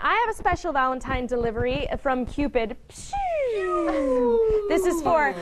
I have a special Valentine delivery from Cupid. This is for,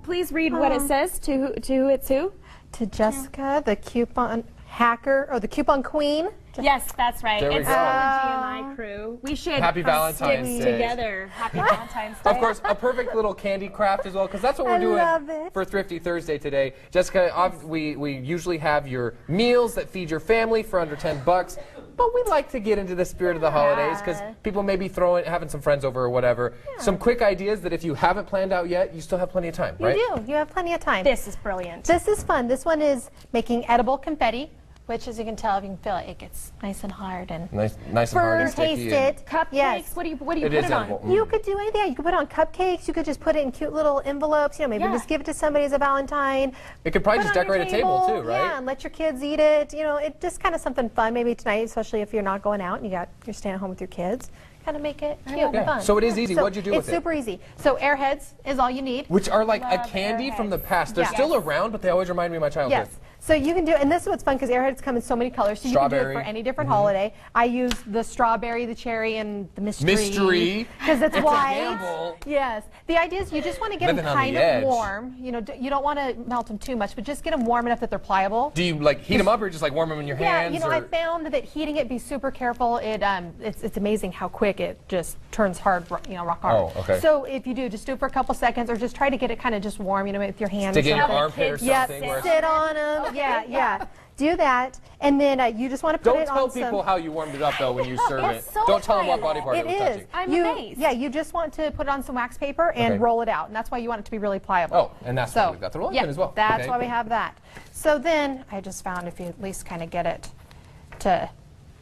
please read what it says, to who it's who? To Jessica, the coupon hacker, or the coupon queen. Yes, that's right. There we It's go. for the GMI crew. We should Happy Valentine's stick Day. together. Happy Valentine's Day. Of course, a perfect little candy craft as well, because that's what we're doing for Thrifty Thursday today. Jessica, we usually have your meals that feed your family for under $10, but we like to get into the spirit of the holidays because people may be having some friends over or whatever. Yeah. Some quick ideas that if you haven't planned out yet, you still have plenty of time, right? You do. You have plenty of time. This is brilliant. This is fun. This one is making edible confetti, which, as you can tell, you can feel it gets nice and hard and nice and hard and sticky. Taste it. Cupcakes. Yes. What do you put it on? You could do anything. You could put it on cupcakes. You could just put it in cute little envelopes. You know, maybe just give it to somebody as a Valentine. It could probably just decorate a table too, right? Yeah, and let your kids eat it. You know, it just kind of something fun. Maybe tonight, especially if you're not going out and you're staying at home with your kids. Kind of make it cute and fun. So it is easy. What'd you do with it? It's super easy. So Airheads is all you need. Which are like a candy from the past. They're still around, but they always remind me of my childhood. Yes. So you can do, and this is what's fun because Airheads come in so many colors, so you can do it for any different holiday. I use the strawberry, the cherry, and the mystery. Because it's white. Yes. The idea is you just want to get them kind of warm. You know, you don't want to melt them too much, but just get them warm enough that they're pliable. Do you like heat them up or just like warm them in your hands? Yeah, you know, I found that heating it, be super careful. It's amazing how quick it just turns hard, you know, rock hard. Oh, okay. So if you do, just do it for a couple seconds, or just try to get it kind of just warm, you know, with your hands. Stick it in your armpit or something. Yeah, sit on them. Okay. Yeah. Do that, and then you just want to put it on Don't tell people how you warmed it up, though, when you serve it. So don't tell them what body part it was touching. I'm amazed. Yeah, you just want to put it on some wax paper and roll it out, and that's why you want it to be really pliable. Oh, and that's why we've got the rolling pin as well. That's why we have that. So then, I just found if you at least kind of get it to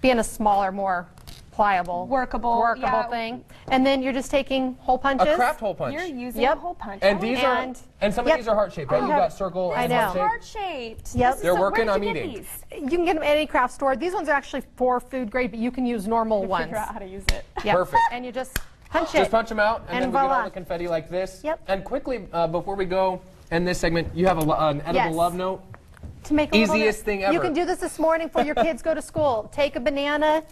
be in a smaller, more pliable, workable thing, and then you're just taking hole punches. A craft hole punch. You're using a hole punch. And these and some of these are heart-shaped, right? You've got circle and heart-shaped. Yep. They're working on eating. You can get them at any craft store. These ones are actually for food grade, but you can use normal ones. Figure out how to use it. Yep. Perfect. And you just punch it. Just punch them out, and then we get voila. all the confetti like this. Yep. And quickly, before we go in this segment, you have an edible love note. To make a easiest thing ever. You can do this morning before your kids go to school. Take a banana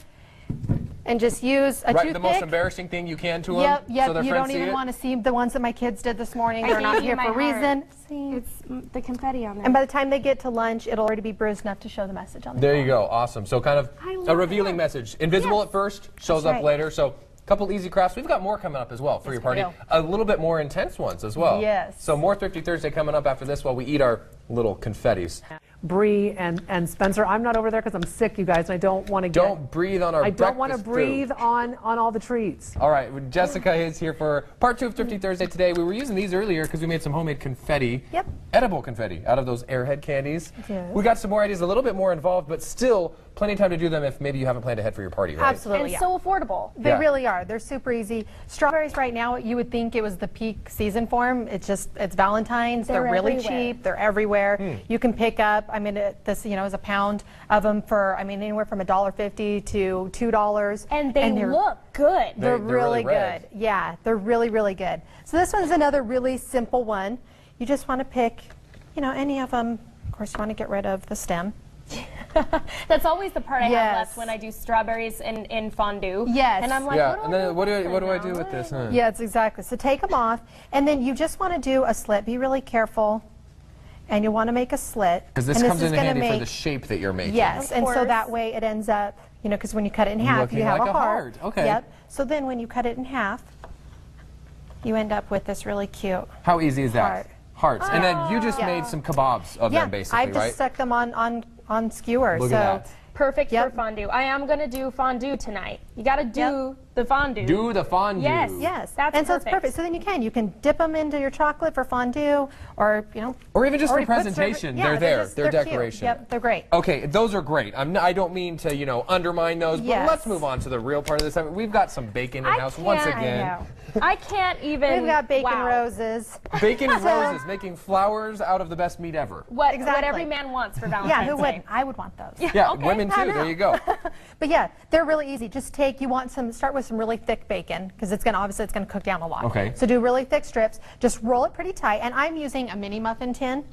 and just use a toothpick. The most embarrassing thing you can to them. Yep. So their You friends don't even see want to see the ones that my kids did this morning. They're not here for a reason. It's the confetti on there. And by the time they get to lunch, it'll already be bruised enough to show the message on there. There you go. Awesome. So kind of a revealing message. Invisible at first, shows up later. So a couple easy crafts. We've got more coming up as well for your party. A little bit more intense ones as well. Yes. So more Thrifty Thursday coming up after this while we eat our little confettis. Bree and Spencer, I'm not over there because I'm sick, you guys, and I don't want to get... Don't breathe on our I don't want to breakfast breathe food. on all the treats. All right, Jessica is here for part 2 of Thrifty Thursday today. We were using these earlier because we made some homemade confetti. Yep. Edible confetti out of those Airhead candies. Yes. We got some more ideas, a little bit more involved, but still plenty of time to do them if maybe you haven't planned ahead for your party, right? Absolutely. And so affordable. They really are. They're super easy. Strawberries right now, you would think it was the peak season for them. It's Valentine's. They're really cheap. They're everywhere. You can pick up, I mean, this, you know, is a pound of them for, I mean, anywhere from $1.50 to $2. And they look good. They're really good. Yeah, they're really, really good. So this one's another really simple one. You just want to pick, you know, any of them. Of course, you want to get rid of the stem. That's always the part I have left when I do strawberries in fondue. Yes. And I'm like, and then what do I do with this? Huh? Yeah, it's exactly. So take them off, and then you just want to do a slit. Be really careful, and you want to make a slit. Because this comes in handy for the shape that you're making. Yes, and so that way it ends up, you know, because when you cut it in half, you have like a heart. Okay. Yep. So then when you cut it in half, you end up with this really cute How easy is that? Hearts. And then you just Yeah. made some kebabs of them, basically, I've just right? stuck them on skewers. Look so at that. Perfect for fondue. I am going to do fondue tonight. You got to do the fondue. Do the fondue. Yes. Yes, That's and so it's perfect. So then you can dip them into your chocolate for fondue, or or even just for already put presentation. yeah, they're there. they're decoration. Cute. Yep, they're great. Okay, those are great. I don't mean to undermine those, but let's move on to the real part of this. We've got some bacon in house once again. I can't even. We've got bacon roses. Bacon roses, making flowers out of the best meat ever. What every man wants for Valentine's Yeah, who Day. wouldn't? I would want those. Yeah, women too. There you go. But yeah, they're really easy. Just start with some really thick bacon, because obviously it's going to cook down a lot. Okay. So do really thick strips. Just roll it pretty tight. And I'm using a mini muffin tin.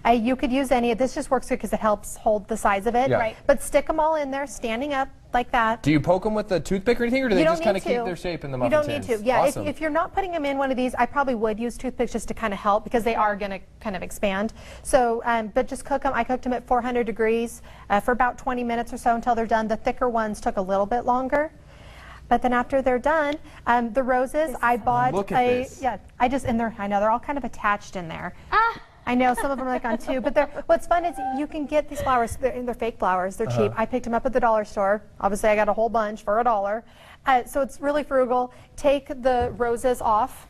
You could use any. This just works good because it helps hold the size of it. Yeah. Right. But stick them all in there, standing up. like that. Do you poke them with a toothpick or anything, or do they just kind of keep their shape in the muffin tins? You don't need to. Yeah, awesome. if you're not putting them in one of these, I probably would use toothpicks just to kind of help because they are going to kind of expand. So, but just cook them. I cooked them at 400 degrees for about 20 minutes or so until they're done. The thicker ones took a little bit longer. But then after they're done, the roses, I bought I know they're all kind of attached in there. I know some of them are like on two, but what's fun is you can get these flowers. They're fake flowers. They're cheap. I picked them up at the dollar store. Obviously, I got a whole bunch for $1. So it's really frugal. Take the roses off,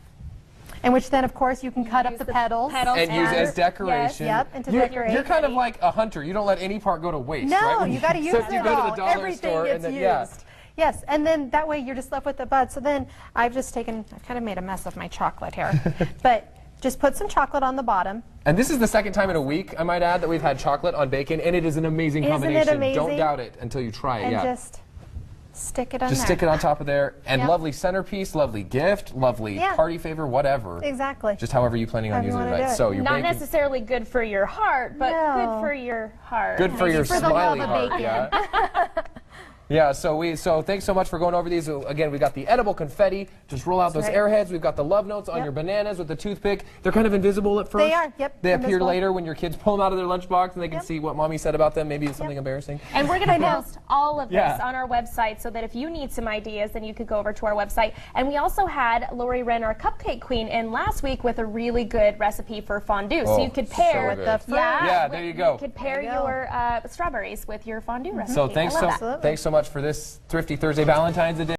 and which then, of course, you can cut up the petals. And use as decoration. Yes, yep, and to decorate. You're kind of like a hunter. You don't let any part go to waste, no, right? you got to use it you go to the dollar Everything store gets and then, used. Yes, and then that way you're just left with the bud. So then I've kind of made a mess of my chocolate here. But just put some chocolate on the bottom. And this is the second time in a week, I might add, that we've had chocolate on bacon, and it is an amazing combination. Isn't it amazing? Don't doubt it until you try it. And just stick it on Just there. stick it on top of there. And lovely centerpiece, lovely gift, lovely party favor, whatever. Exactly. Just however you're planning on using it. Right? So not necessarily good for your heart, but good for your heart. Good for your smiley the love of heart. Yeah. Yeah, so thanks so much for going over these. Again, we got the edible confetti. Just roll out those airheads. We've got the love notes on your bananas with the toothpick. They're kind of invisible at first. They are, yep. They appear later when your kids pull them out of their lunchbox and they can see what mommy said about them. Maybe it's something embarrassing. And we're going to post all of this on our website so that if you need some ideas, then you could go over to our website. And we also had Lori Wren, our cupcake queen, in last week with a really good recipe for fondue. So you could pair with the fruit. Yeah, there you go. You could pair your strawberries with your fondue recipe. So thanks so much for this Thrifty Thursday Valentine's edition.